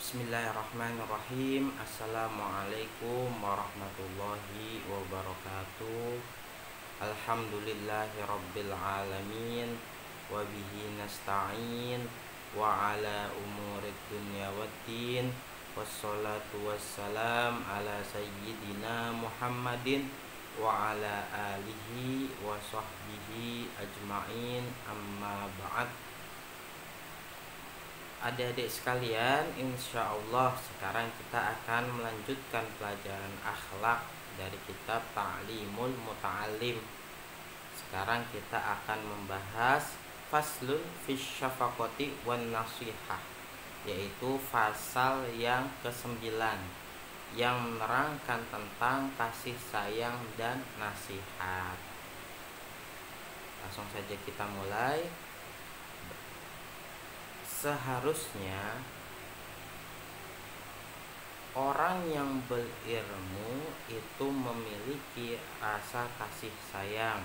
Bismillahirrahmanirrahim. Assalamualaikum warahmatullahi wabarakatuh. Alhamdulillahi rabbil alamin. Wabihi nasta'in. Wa ala umurid dunya waddin. Wassalatu wassalam ala sayyidina Muhammadin wa ala alihi wa sahbihi ajma'in. Amma ba'd. Adik-adik sekalian, insya Allah sekarang kita akan melanjutkan pelajaran akhlak dari kitab Ta'limul Muta'allim. Sekarang kita akan membahas faslun fi syafaqati wan nasihah, yaitu pasal yang ke-9 yang menerangkan tentang kasih sayang dan nasihat. Langsung saja kita mulai. Seharusnya orang yang berilmu itu memiliki rasa kasih sayang,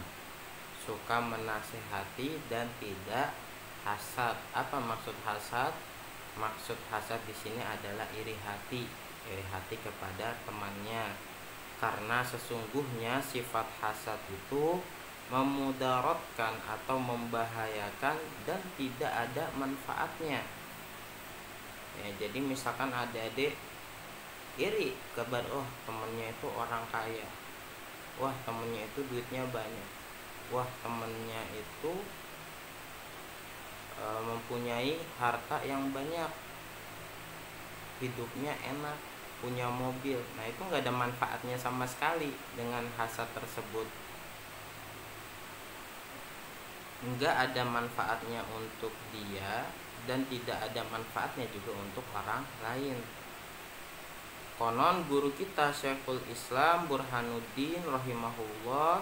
suka menasihati dan tidak hasad. Apa maksud hasad? Maksud hasad di sini adalah iri hati kepada temannya. Karena sesungguhnya sifat hasad itu memudaratkan atau membahayakan dan tidak ada manfaatnya. Ya, jadi misalkan adik-adik iri kepada temennya itu orang kaya, temennya itu duitnya banyak, temennya itu mempunyai harta yang banyak, hidupnya enak, punya mobil. Nah, itu nggak ada manfaatnya sama sekali dengan hasad tersebut. Enggak ada manfaatnya untuk dia dan tidak ada manfaatnya juga untuk orang lain. Konon guru kita Syekhul Islam Burhanuddin rahimahullah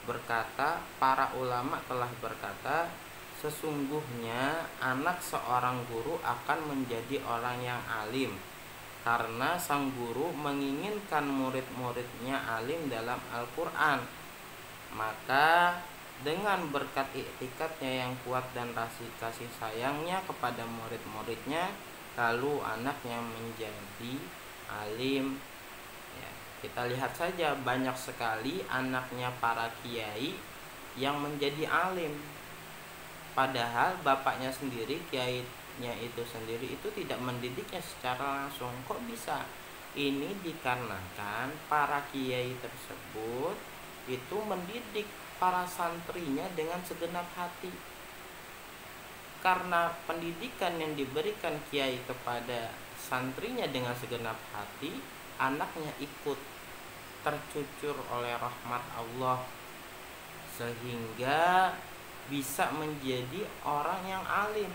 berkata, para ulama telah berkata, sesungguhnya anak seorang guru akan menjadi orang yang alim karena sang guru menginginkan murid-muridnya alim dalam Al-Quran. Maka dengan berkat iktikadnya yang kuat dan kasih sayangnya kepada murid-muridnya, lalu anaknya menjadi alim. Ya, kita lihat saja banyak sekali anaknya para kiai yang menjadi alim, padahal bapaknya sendiri, kiainya itu sendiri itu tidak mendidiknya secara langsung. Kok bisa? Ini dikarenakan para kiai tersebut itu mendidik para santrinya dengan segenap hati. Karena pendidikan yang diberikan kiai kepada santrinya dengan segenap hati, anaknya ikut tercucur oleh rahmat Allah sehingga bisa menjadi orang yang alim.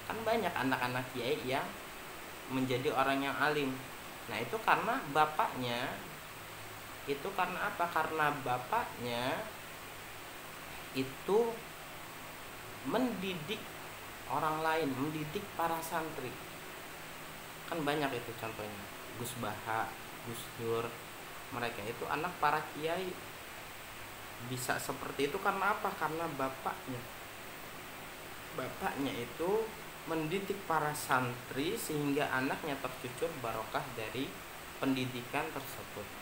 Kan banyak anak-anak kiai yang menjadi orang yang alim. Nah, itu karena bapaknya. Itu karena apa? Karena bapaknya itu mendidik orang lain, mendidik para santri. Kan banyak itu contohnya, Gus Baha, Gus Dur, mereka itu anak para kiai. Bisa seperti itu karena apa? Karena bapaknya itu mendidik para santri sehingga anaknya tercucur barokah dari pendidikan tersebut.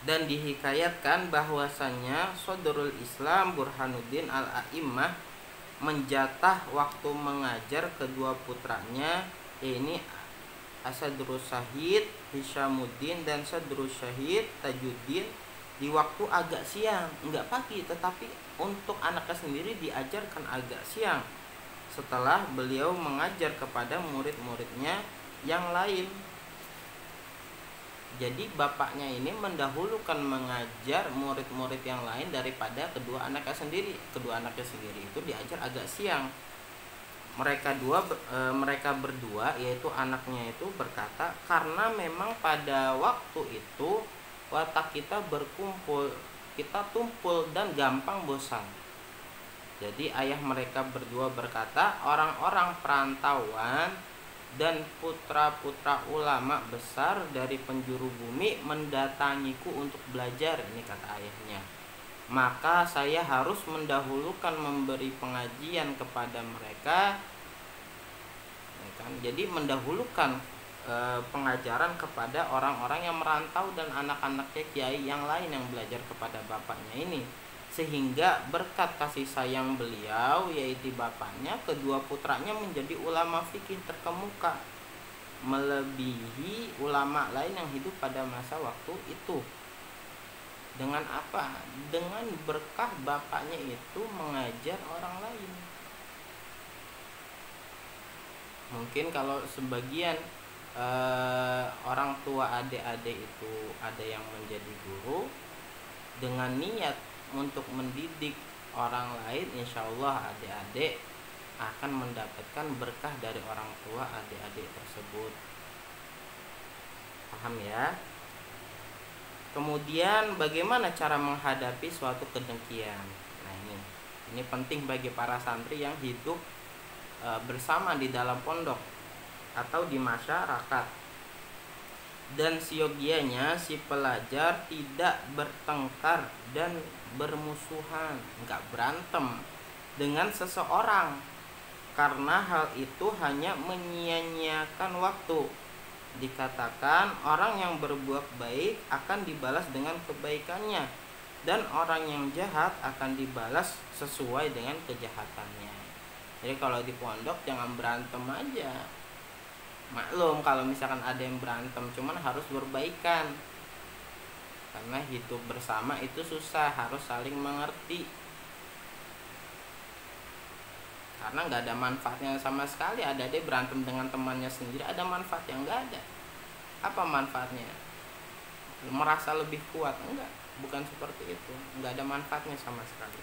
Dan dihikayatkan bahwasannya Sodrul Islam Burhanuddin Al-A'immah menjatah waktu mengajar kedua putranya, yaitu Asadrus Syahid Hishamuddin dan Sadrus Syahid Tajuddin, di waktu agak siang, enggak pagi, tetapi untuk anaknya sendiri diajarkan agak siang setelah beliau mengajar kepada murid-muridnya yang lain. Jadi bapaknya ini mendahulukan mengajar murid-murid yang lain daripada kedua anaknya sendiri. Kedua anaknya sendiri itu diajar agak siang. Mereka berdua, yaitu anaknya itu berkata, karena memang pada waktu itu watak kita berkumpul, kita tumpul dan gampang bosan. Jadi ayah mereka berdua berkata, orang-orang perantauan dan putra-putra ulama besar dari penjuru bumi mendatangiku untuk belajar, ini kata ayahnya. Maka saya harus mendahulukan memberi pengajian kepada mereka kan. Jadi mendahulukan pengajaran kepada orang-orang yang merantau dan anak-anaknya kiai yang lain yang belajar kepada bapaknya ini, sehingga berkat kasih sayang beliau yaitu bapaknya, kedua putranya menjadi ulama fikih terkemuka melebihi ulama lain yang hidup pada masa waktu itu. Dengan apa? Dengan berkah bapaknya itu mengajar orang lain. Mungkin kalau sebagian orang tua adik-adik itu ada yang menjadi guru dengan niat untuk mendidik orang lain, insya Allah adik-adik akan mendapatkan berkah dari orang tua adik-adik tersebut. Paham ya? Kemudian bagaimana cara menghadapi suatu kedengkian? Nah ini penting bagi para santri yang hidup bersama di dalam pondok atau di masyarakat. Dan siogianya si pelajar tidak bertengkar dan bermusuhan, enggak berantem dengan seseorang, karena hal itu hanya menyia-nyiakan waktu. Dikatakan orang yang berbuat baik akan dibalas dengan kebaikannya, dan orang yang jahat akan dibalas sesuai dengan kejahatannya. Jadi kalau di pondok jangan berantem aja. Maklum kalau misalkan ada yang berantem, cuman harus berbaikan, karena hidup bersama itu susah, harus saling mengerti, karena nggak ada manfaatnya sama sekali. Ada dia berantem dengan temannya sendiri, ada manfaat yang nggak ada. Apa manfaatnya? Merasa lebih kuat? Enggak, bukan seperti itu, nggak ada manfaatnya sama sekali.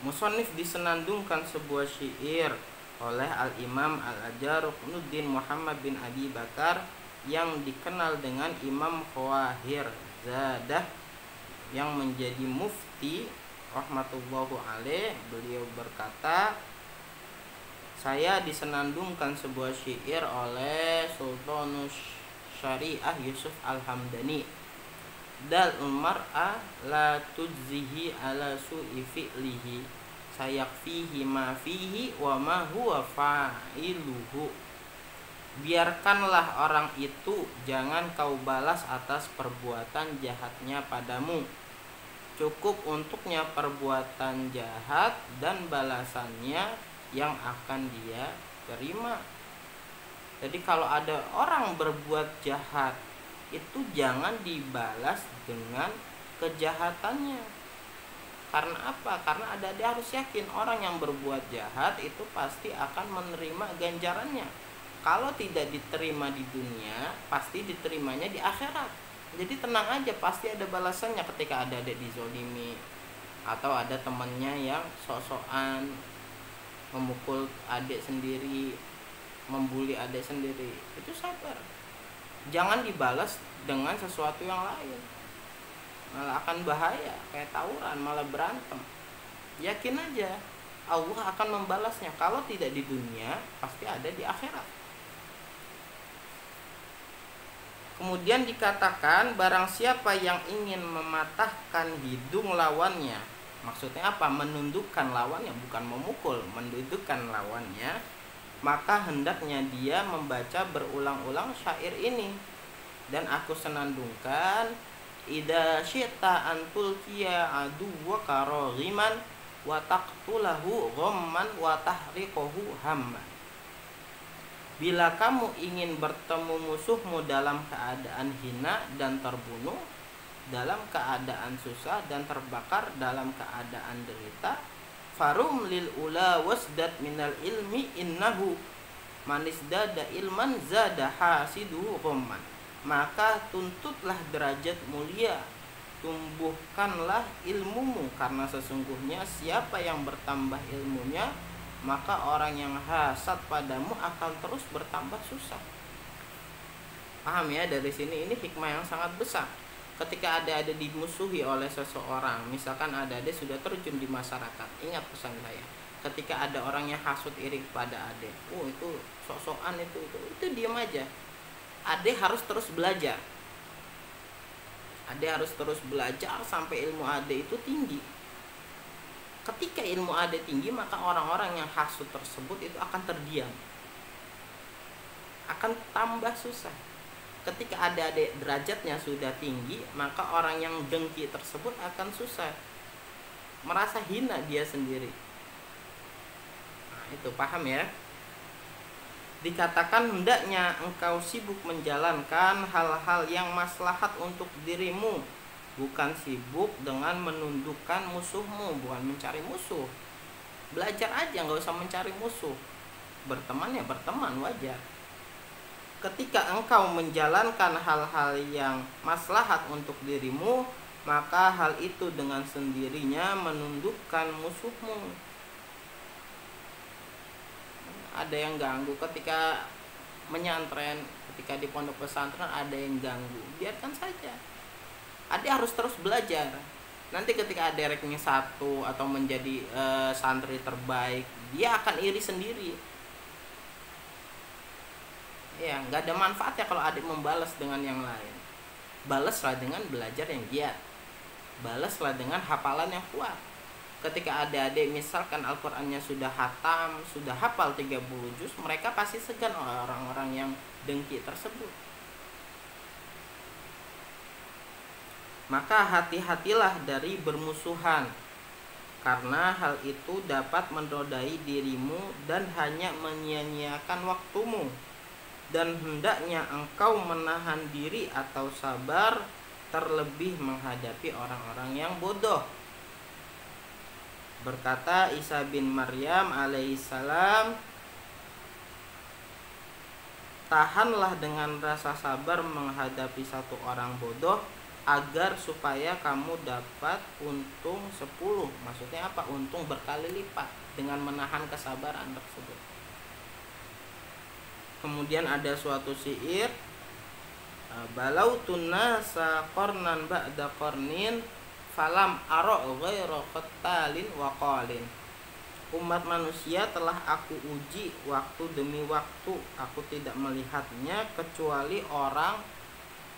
Musonif disenandungkan sebuah syair oleh Al-Imam Al-Ajaruqnuddin Muhammad bin Abi Bakar yang dikenal dengan Imam Khawahir Zadah yang menjadi mufti rahmatullahu alaih. Beliau berkata, saya disenandungkan sebuah syair oleh Sultanus Syariah Yusuf Al-Hamdani, dal mar'a la tujzihi ala su'i fi'lihi sayakfihi ma fihi wa ma huwa fa'iluhu. Biarkanlah orang itu, jangan kau balas atas perbuatan jahatnya padamu. Cukup untuknya perbuatan jahat dan balasannya yang akan dia terima. Jadi kalau ada orang berbuat jahat, itu jangan dibalas dengan kejahatannya. Karena apa? Karena dia harus yakin orang yang berbuat jahat itu pasti akan menerima ganjarannya. Kalau tidak diterima di dunia, pasti diterimanya di akhirat. Jadi tenang aja, pasti ada balasannya ketika ada adik dizolimi, atau ada temannya yang sok-sokan memukul adik sendiri, membuli adik sendiri. Itu sabar. Jangan dibalas dengan sesuatu yang lain, malah akan bahaya, kayak tawuran, malah berantem. Yakin aja Allah akan membalasnya. Kalau tidak di dunia, pasti ada di akhirat. Kemudian dikatakan, barang siapa yang ingin mematahkan hidung lawannya, maksudnya apa? Menundukkan lawannya, bukan memukul, menundukkan lawannya, maka hendaknya dia membaca berulang-ulang syair ini. Dan aku senandungkan, idza syi'ta an tulqiya aduwwaka raghiman wa taqtulahu ghamman wa tahriquhu hamman. Bila kamu ingin bertemu musuhmu dalam keadaan hina dan terbunuh, dalam keadaan susah dan terbakar dalam keadaan derita, farum lil ula wasdad minal ilmi innahu manisdada ilman zada hasiduhu ghamman. Maka tuntutlah derajat mulia, tumbuhkanlah ilmumu, karena sesungguhnya siapa yang bertambah ilmunya, maka orang yang hasad padamu akan terus bertambah susah. Paham ya? Dari sini ini hikmah yang sangat besar. Ketika ada dimusuhi oleh seseorang, misalkan ada sudah terjun di masyarakat, ingat pesan saya. Ketika ada orang yang hasut iri pada adik, itu sok-sokan itu diam aja. Adik harus terus belajar. Adik harus terus belajar sampai ilmu adik itu tinggi. Ketika ilmu ada tinggi, maka orang-orang yang hasud tersebut itu akan terdiam, akan tambah susah. Ketika ada derajatnya sudah tinggi, maka orang yang dengki tersebut akan susah, merasa hina dia sendiri. Nah, itu paham ya? Dikatakan hendaknya engkau sibuk menjalankan hal-hal yang maslahat untuk dirimu, bukan sibuk dengan menundukkan musuhmu. Bukan mencari musuh, belajar aja, nggak usah mencari musuh. Berteman ya berteman, wajar. Ketika engkau menjalankan hal-hal yang maslahat untuk dirimu, maka hal itu dengan sendirinya menundukkan musuhmu. Ada yang ganggu ketika menyantren, ketika di pondok pesantren ada yang ganggu, biarkan saja. Adik harus terus belajar. Nanti ketika adik ranking 1 atau menjadi santri terbaik, dia akan iri sendiri. Ya, nggak ada manfaatnya kalau adik membalas dengan yang lain. Balaslah dengan belajar yang giat. Balaslah dengan hafalan yang kuat. Ketika adik-adik misalkan Al-Qur'annya sudah hatam, sudah hafal 30 juz, mereka pasti segan orang-orang yang dengki tersebut. Maka hati-hatilah dari bermusuhan, karena hal itu dapat menodai dirimu dan hanya menyia-nyiakan waktumu. Dan hendaknya engkau menahan diri atau sabar, terlebih menghadapi orang-orang yang bodoh. Berkata Isa bin Maryam alaihissalam, tahanlah dengan rasa sabar menghadapi satu orang bodoh, agar supaya kamu dapat untung 10. Maksudnya apa? Untung berkali lipat dengan menahan kesabaran tersebut. Kemudian ada suatu syair, balautun nasa qarnan ba'da qarnin falam ara ghaira qattalin wa qalin. Umat manusia telah aku uji waktu demi waktu, aku tidak melihatnya kecuali orang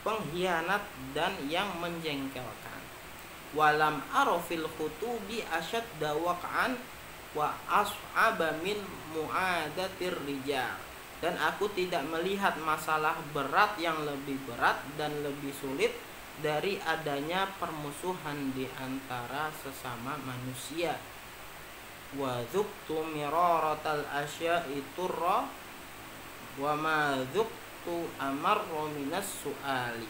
pengkhianat dan yang menjengkelkan. Walam arafil khutubi asyadda waq'an wa as'aba min mu'adatir rijal. Dan aku tidak melihat masalah berat yang lebih berat dan lebih sulit dari adanya permusuhan di antara sesama manusia. Wa dzuktu miraratal asya'i turra wa ma dzuktu amarra minas su'ali.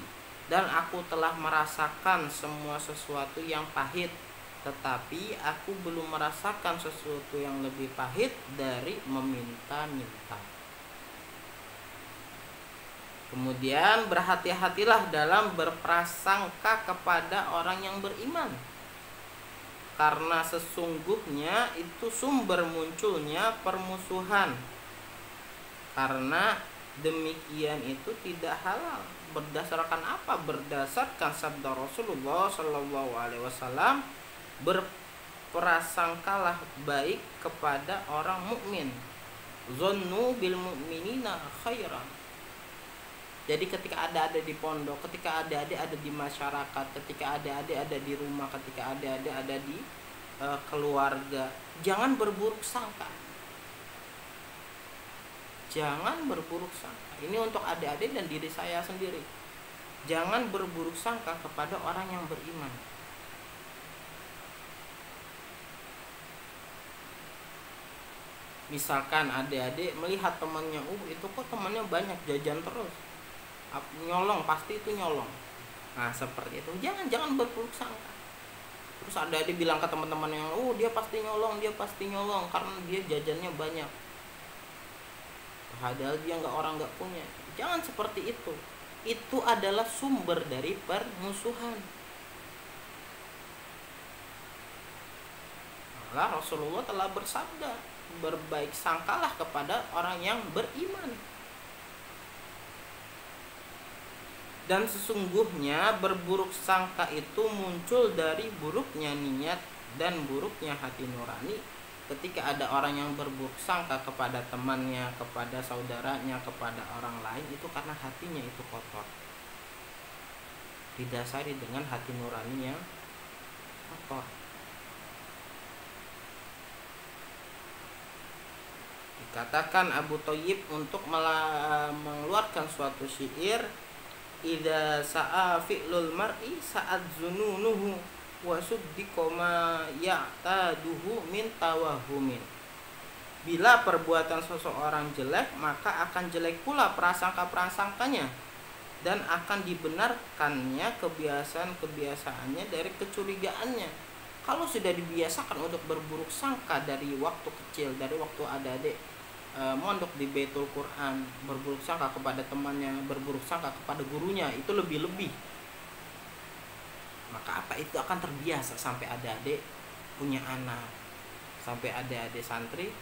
Dan aku telah merasakan semua sesuatu yang pahit, tetapi aku belum merasakan sesuatu yang lebih pahit dari meminta-minta. Kemudian berhati-hatilah dalam berprasangka kepada orang yang beriman, karena sesungguhnya itu sumber munculnya permusuhan. Karena demikian itu tidak halal. Berdasarkan apa? Berdasarkan sabda Rasulullah Shallallahu Alaihi Wasallam, berprasangkalah baik kepada orang mukmin. Zonnu bil mu'minina khairan. Jadi ketika ada di pondok, ketika ada di masyarakat, ketika ada di rumah, ketika ada di keluarga, jangan berburuk sangka. Jangan berburuk sangka. Ini untuk adik-adik dan diri saya sendiri. Jangan berburuk sangka kepada orang yang beriman. Misalkan adik-adik melihat temannya, itu kok temannya banyak jajan terus, nyolong, pasti itu nyolong. Nah seperti itu, jangan berburuk sangka. Terus adik-adik bilang ke teman-teman yang, dia pasti nyolong karena dia jajannya banyak, padahal dia orang nggak punya. Jangan seperti itu. Itu adalah sumber dari permusuhan. Malah Rasulullah telah bersabda, berbaik sangkalah kepada orang yang beriman. Dan sesungguhnya berburuk sangka itu muncul dari buruknya niat dan buruknya hati nurani. Ketika ada orang yang berburuk sangka kepada temannya, kepada saudaranya, kepada orang lain, itu karena hatinya itu kotor, didasari dengan hati nurani yang kotor. Dikatakan Abu Thayyib untuk mengeluarkan suatu syair, idza sa'a fi'lul mar'i sa'ad zununuhu wa suddiqa ma ya'taduhu min tawahumin. Bila perbuatan seseorang jelek, maka akan jelek pula prasangka-prasangkanya, dan akan dibenarkannya kebiasaan-kebiasaannya dari kecurigaannya. Kalau sudah dibiasakan untuk berburuk sangka dari waktu kecil, dari waktu adik-adik mondok di Baitul Quran, berburuk sangka kepada temannya, berburuk sangka kepada gurunya, itu lebih-lebih, maka apa itu akan terbiasa sampai adik-adik punya anak, sampai adik-adik santri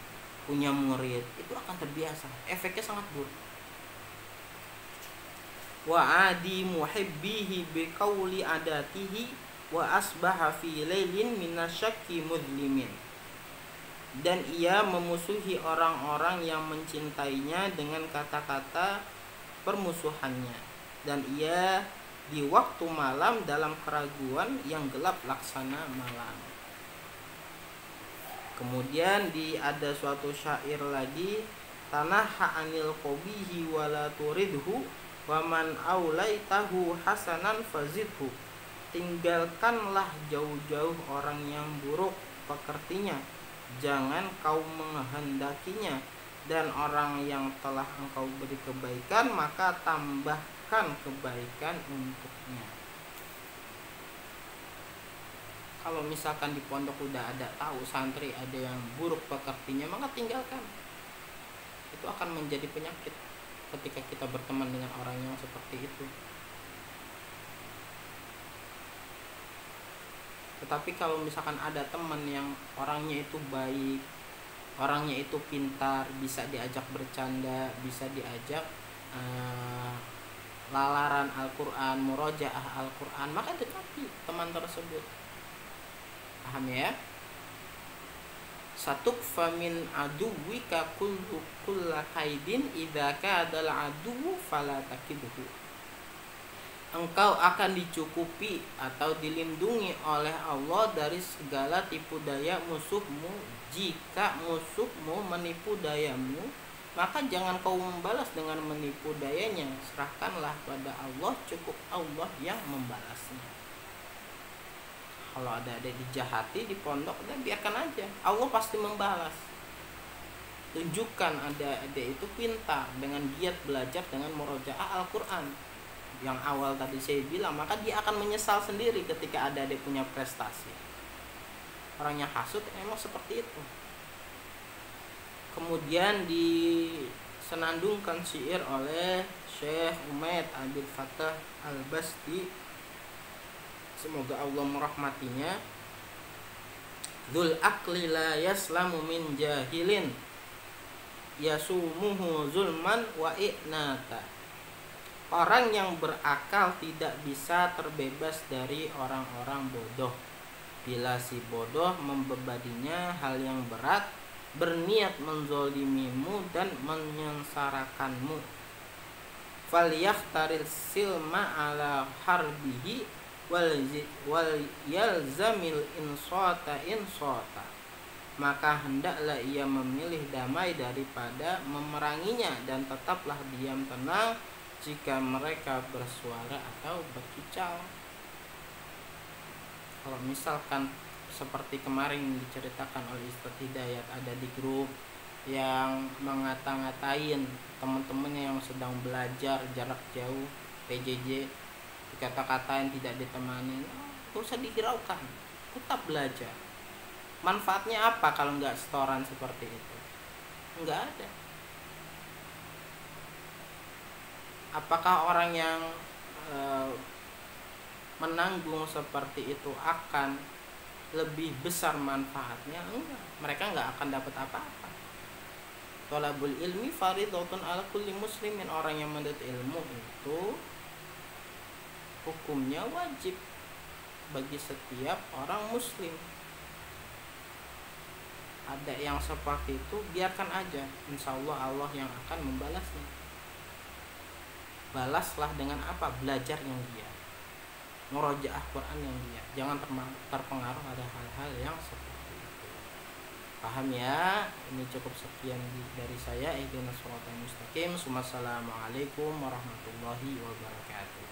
punya murid, itu akan terbiasa, efeknya sangat buruk. Wa adi muhibbihi biqauli adatihi wa asbaha fi lailin minasyakki mudlimin. Dan ia memusuhi orang-orang yang mencintainya dengan kata-kata permusuhannya, dan ia di waktu malam dalam keraguan yang gelap laksana malam. Kemudian ada suatu syair lagi, tanaha anil qabihi wala turidhu wa man aulaitahu hasanan fazidhu. Tinggalkanlah jauh-jauh orang yang buruk pekertinya, jangan kau menghendakinya, dan orang yang telah engkau beri kebaikan maka tambahkan kebaikan untuknya. Kalau misalkan di pondok udah ada tahu santri ada yang buruk pekertinya, maka tinggalkan. Itu akan menjadi penyakit ketika kita berteman dengan orang yang seperti itu. Tetapi kalau misalkan ada teman yang orangnya itu baik, orangnya itu pintar, bisa diajak bercanda, bisa diajak lalaran Al-Quran, murojaah Al-Quran, maka dekati teman tersebut. Paham ya? Satukfa min aduwika kulla kaidin idza kadal adu fala takidhu. Engkau akan dicukupi atau dilindungi oleh Allah dari segala tipu daya musuhmu. Jika musuhmu menipu dayamu, maka jangan kau membalas dengan menipu dayanya. Serahkanlah pada Allah, cukup Allah yang membalasnya. Kalau ada dijahati di pondok, dan biarkan aja, Allah pasti membalas. Tunjukkan adik-adik itu pintar dengan giat belajar dengan murojaah Al-Quran yang awal tadi saya bilang, maka dia akan menyesal sendiri ketika adik-adik punya prestasi. Orang yang hasud memang seperti itu. Kemudian disenandungkan syair oleh Syekh Umayyad Abdul Fattah Al-Basti, semoga Allah merahmatinya. Dzul aqli la yaslamu min jahilin yasumuhu zulman wa i'nata. Orang yang berakal tidak bisa terbebas dari orang-orang bodoh. Bila si bodoh membebaninya hal yang berat, berniat menzolimimu dan menyengsarakanmu. Falyakhtaril silma ala harbihi wal yalzamil insata. Maka hendaklah ia memilih damai daripada memeranginya, dan tetaplah diam tenang jika mereka bersuara atau berkicau. Kalau misalkan seperti kemarin diceritakan oleh Ustaz Hidayat, ada di grup yang mengata-ngatain teman-temannya yang sedang belajar jarak jauh PJJ, dikata-katain tidak ditemani, gak usah dihiraukan, tetap belajar. Manfaatnya apa kalau nggak setoran seperti itu? Nggak ada. Apakah orang yang menanggung seperti itu akan lebih besar manfaatnya? Enggak, mereka nggak akan dapat apa-apa. Thalabul ilmi fardhatun ala kulli muslimin. Orang yang menuntut ilmu itu hukumnya wajib bagi setiap orang muslim. Ada yang seperti itu, biarkan aja, insya Allah Allah yang akan membalasnya. Balaslah dengan apa? Belajar yang dia, murojaah Quran yang dia. Jangan terpengaruh ada hal-hal yang seperti itu. Paham ya? Ini cukup sekian dari saya. Ihdinas shiratal mustaqim. Wassalamualaikum warahmatullahi wabarakatuh.